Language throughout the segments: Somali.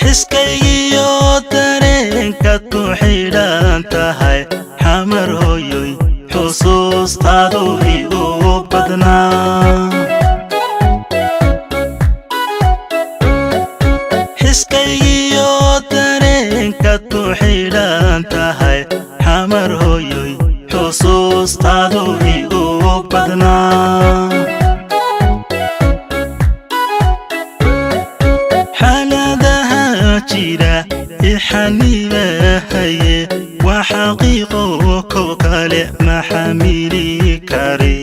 iskaygiyo dareenka ku xidhan tahay xamar hooyoy xusuustaadu igu badnaa iskaygiyo dareenka ku xidhan tahay xamar hooyoy xusuustaadu igu badnaa jira ixanibahaye waa xaqiiqo kow kale ma xamili kare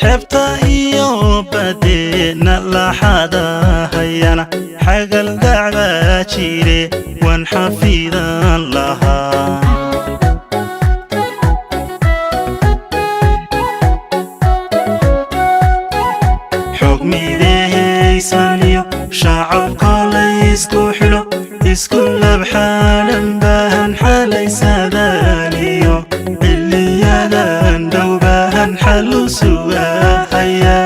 xebta iyo badeena laxadahayana xagal dacbaa jire waan xafidan lahaa midahaysanyo shacabka laysku xilo isku labxaanan baahan xalaysadaniyo xiliyadan dhow baahan xalu sugahaya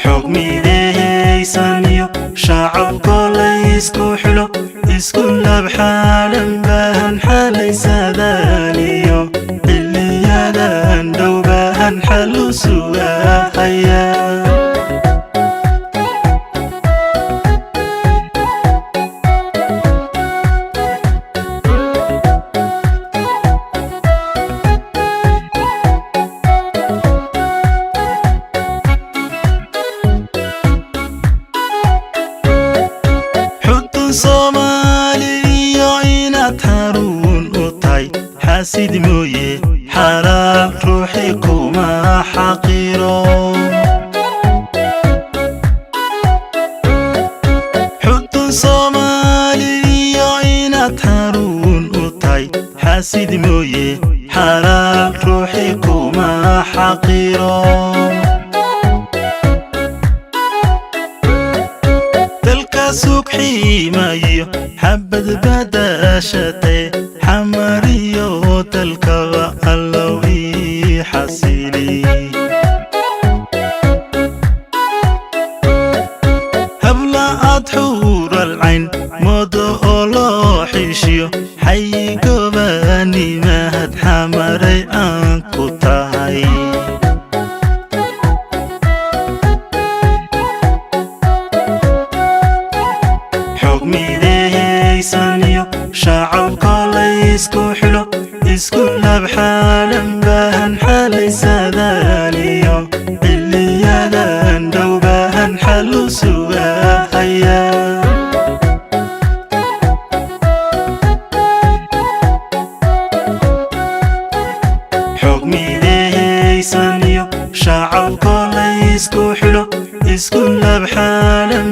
xog midahaysanyo shacabka laysku xilo isku labxaanan baahan xalaysadaniyo xiliyadan dhow baahan xalu sugahaya Soomaaliyo inaad haruun u tahay xaasid mooye xalaal ruuxi kuma xaqiro xudun Soomaaliyo inaad haruun u tahay xaasid mooye xalaal ruuxi kuma xaqiro suuq xiimayo xabad badashatay xamariyo dalkaba allow ii xasili habla aad xuural cayn moodo oo loo xishiyo xayigoobanimahad xamaray aan ku tahay midahaysanyo shacabka laysku xilo isku labxaanan baahan xalaysadaniyo xiliyadan dhow baahan xalu sugahaya xog midahaysanyo shacabka laysku xilo isku labxaanan